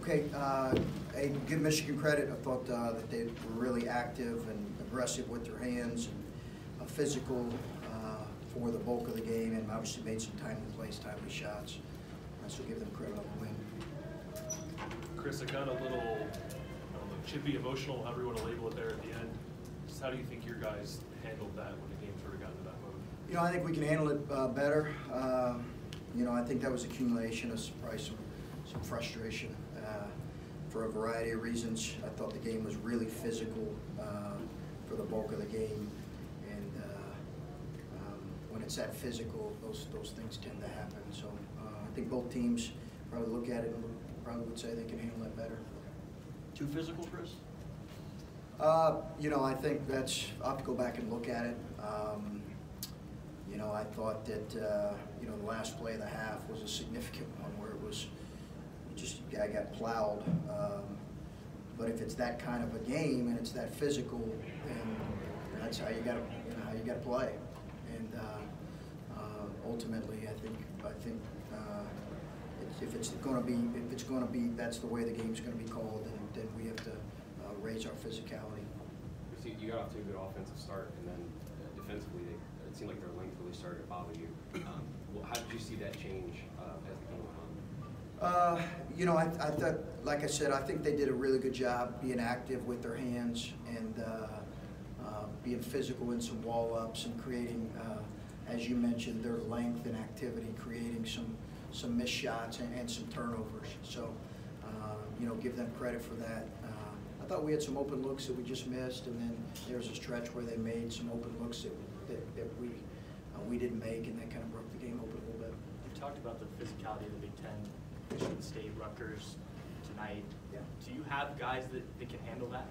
Okay, give Michigan credit. I thought that they were really active and aggressive with their hands and physical for the bulk of the game, and obviously made some timely plays, timely shots. So give them credit on the win. Chris, it got a little, I don't know, chippy, emotional, however you want to label it there at the end. Just how do you think your guys handled that when the game sort of got into that mode? You know, I think we can handle it better. You know, I think that was accumulation of probably some frustration for a variety of reasons. I thought the game was really physical for the bulk of the game, and when it's that physical, those things tend to happen. So I think both teams probably look at it and probably would say they can handle it better. Too physical, Chris? You know, I think I'll have to go back and look at it. You know, I thought that, you know, the last play of the half was a significant one where it was just, guy got plowed. But if it's that kind of a game and it's that physical, then that's how you got to play. And ultimately, I think if it's going to be that's the way the game's going to be called, then we have to raise our physicality. You got off to a good offensive start, and then defensively, it seemed like their length really started to bother you. How did you see that change as the game went on? You know, I thought, like I said, I think they did a really good job being active with their hands and being physical in some wall-ups and creating, as you mentioned, their length and activity, creating some missed shots and some turnovers. So, you know, give them credit for that. I thought we had some open looks that we just missed, and then there was a stretch where they made some open looks that we didn't make, and that kind of broke the game open a little bit. You talked about the physicality of the Big Ten, Michigan State, Rutgers tonight. Yeah. Do you have guys that can handle that?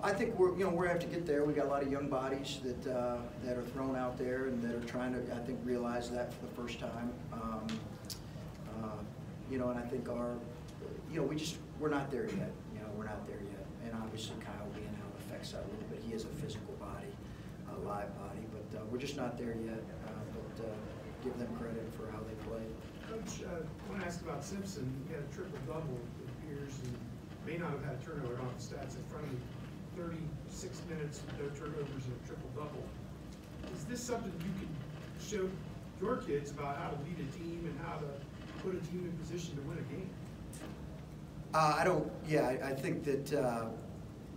I think we're going to have to get there. We got a lot of young bodies that are thrown out there and that are trying to, I think, realize that for the first time. You know, and I think you know, we're not there yet. You know, we're not there yet. And obviously, Kyle being out affects that a little bit. He has a physical body, a live body, but we're just not there yet. But give them credit for how they play. Coach, I want to ask about Simpson. He had a triple-double, it appears, and may not have had a turnover on the stats in front of me. 36 minutes, no turnovers, and a triple-double. Is this something you can show your kids about how to lead a team and how to put a team in position to win a game? I think that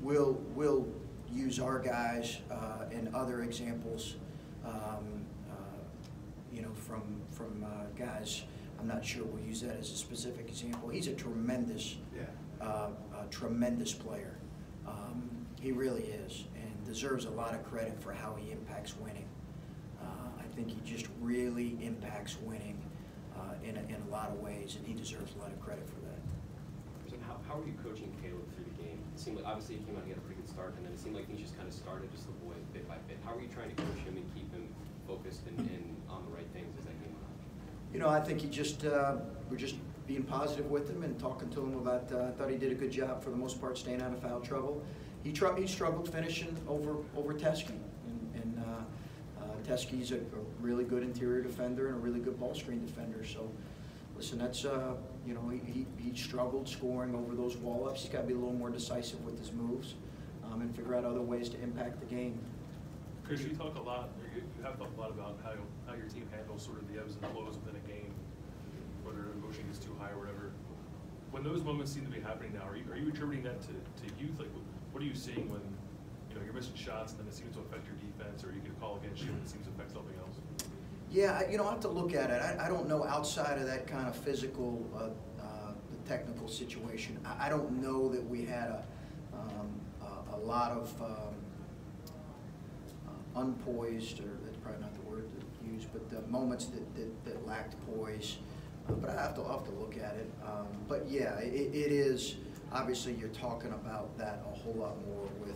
we'll use our guys and other examples, you know, from guys. I'm not sure we'll use that as a specific example. He's a tremendous, tremendous player. He really is, and deserves a lot of credit for how he impacts winning. I think he just really impacts winning in a lot of ways, and he deserves a lot of credit for that. How are you coaching Caleb through the game? It seemed like obviously he came out and he had a pretty good start, and then it seemed like things just kind of started just the boy bit by bit. How are you trying to coach him and keep him focused and on the right things as that game went on? You know, I think we're just being positive with him and talking to him about. I thought he did a good job for the most part, staying out of foul trouble. He struggled finishing over Teskey, and Teskey's a really good interior defender and a really good ball screen defender. So, listen, that's you know, he struggled scoring over those wall-ups. He's got to be a little more decisive with his moves and figure out other ways to impact the game. Chris, you talk a lot, or you have talked a lot about how your team handles sort of the ebbs and flows within a game, whether emotion gets too high or whatever. When those moments seem to be happening now, are you attributing that to youth? Like, what are you seeing when, you know, you're missing shots and then it seems to affect your defense, or you get a call against you and it seems to affect something else? Yeah, you know, I have to look at it. I don't know outside of that kind of physical, the technical situation. I don't know that we had a lot of unpoised, or that's probably not the word to use, but the moments that lacked poise. But I have to look at it. But yeah, it is, obviously you're talking about that a whole lot more with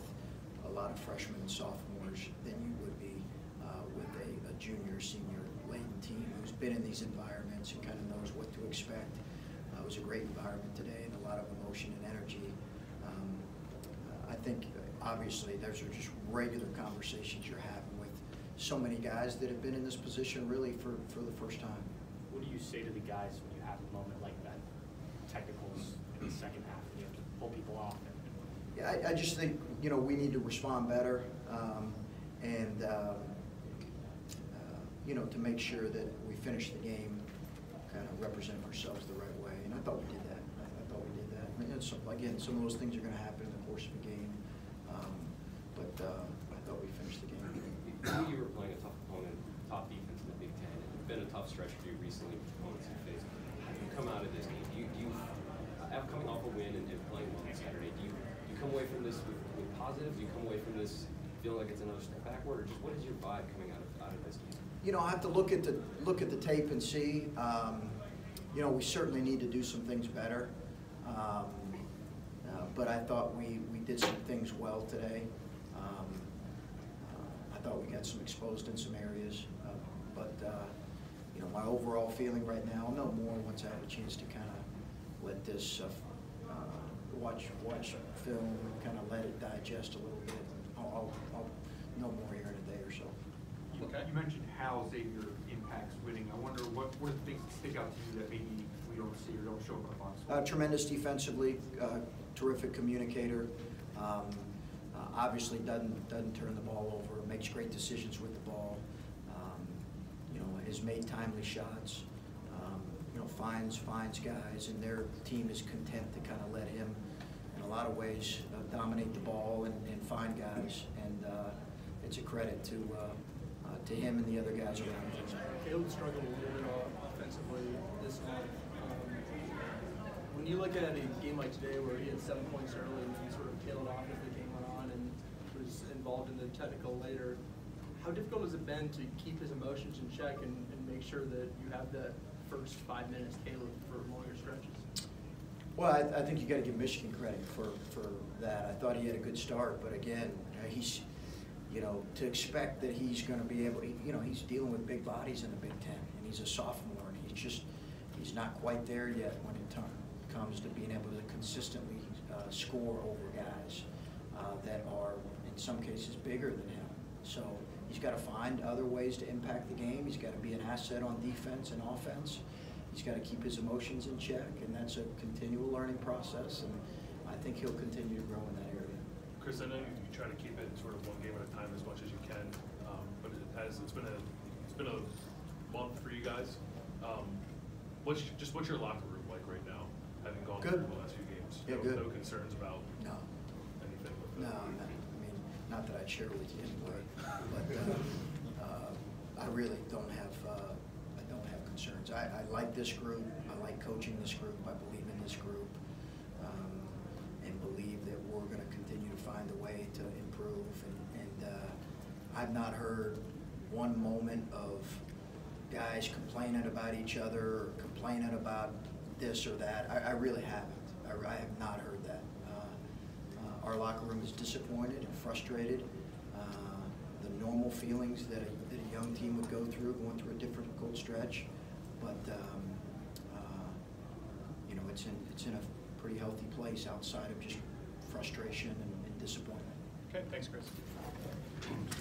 a lot of freshmen and sophomores than you would be with a junior, senior, laden team who's been in these environments and kind of knows what to expect. It was a great environment today and a lot of emotion and energy. I think obviously those are just regular conversations you're having with so many guys that have been in this position really for the first time. What do you say to the guys when you have a moment like that? technicals in the second half, and you have to pull people off. Yeah, I just think, we need to respond better, and to make sure that we finish the game kind of representing ourselves the right way. And I thought we did that. I thought we did that. I mean, again, some of those things are going to happen in the course of a game, but I thought we finished the game. You were playing a tough opponent, top defense in the Big Ten. It's been a tough stretch for you recently with opponents you faced. How do you come out of this game? Coming off a win and playing well on Saturday, do you come away from this with positive? Do you come away from this feeling like it's another step backward, or just what is your vibe coming out of this game? I have to look at the tape and see. We certainly need to do some things better. But I thought we did some things well today. I thought we got some exposed in some areas. But my overall feeling right now, I'll know more once I have a chance to kind of let this watch film and kind of let it digest a little bit. I'll know more here in a day or so. Okay. You mentioned how Xavier impacts winning. I wonder what are the things that stick out to you that maybe we don't see or don't show up on the box score? Tremendous defensively, terrific communicator. Obviously doesn't turn the ball over. Makes great decisions with the ball. Has made timely shots. Finds guys, and their team is content to kind of let him, in a lot of ways, dominate the ball and find guys. And it's a credit to him and the other guys around him. Caleb struggled a little bit offensively this month. When you look at a game like today where he had 7 points early and he sort of tailed off as the game went on and was involved in the technical later, how difficult has it been to keep his emotions in check and make sure that you have that first 5 minutes Caleb for longer stretches? Well, I think you got to give Michigan credit for that. I thought he had a good start, but again, he's to expect that he's going to be able, he's dealing with big bodies in the Big Ten, and he's a sophomore, and he's not quite there yet when it comes to being able to consistently score over guys that are, in some cases, bigger than him. So he's got to find other ways to impact the game. He's got to be an asset on defense and offense. He's got to keep his emotions in check, and that's a continual learning process, and I think he'll continue to grow in that area. Chris, I know you try to keep it sort of one game at a time as much as you can, but it's been a month for you guys. What's your locker room like right now, having gone through the last few games? Yeah, good. No concerns about anything with that? No, I mean, not that I'd share with you anyway, but I really don't have concerns. I like this group. I like coaching this group. I believe in this group, and believe that we're going to continue to find a way to improve. And I've not heard one moment of guys complaining about each other or complaining about this or that. I really haven't. I have not heard that. Our locker room is disappointed and frustrated. The normal feelings that a young team would go through, going through a difficult stretch. But it's in a pretty healthy place outside of just frustration and disappointment. Okay, thanks, Chris.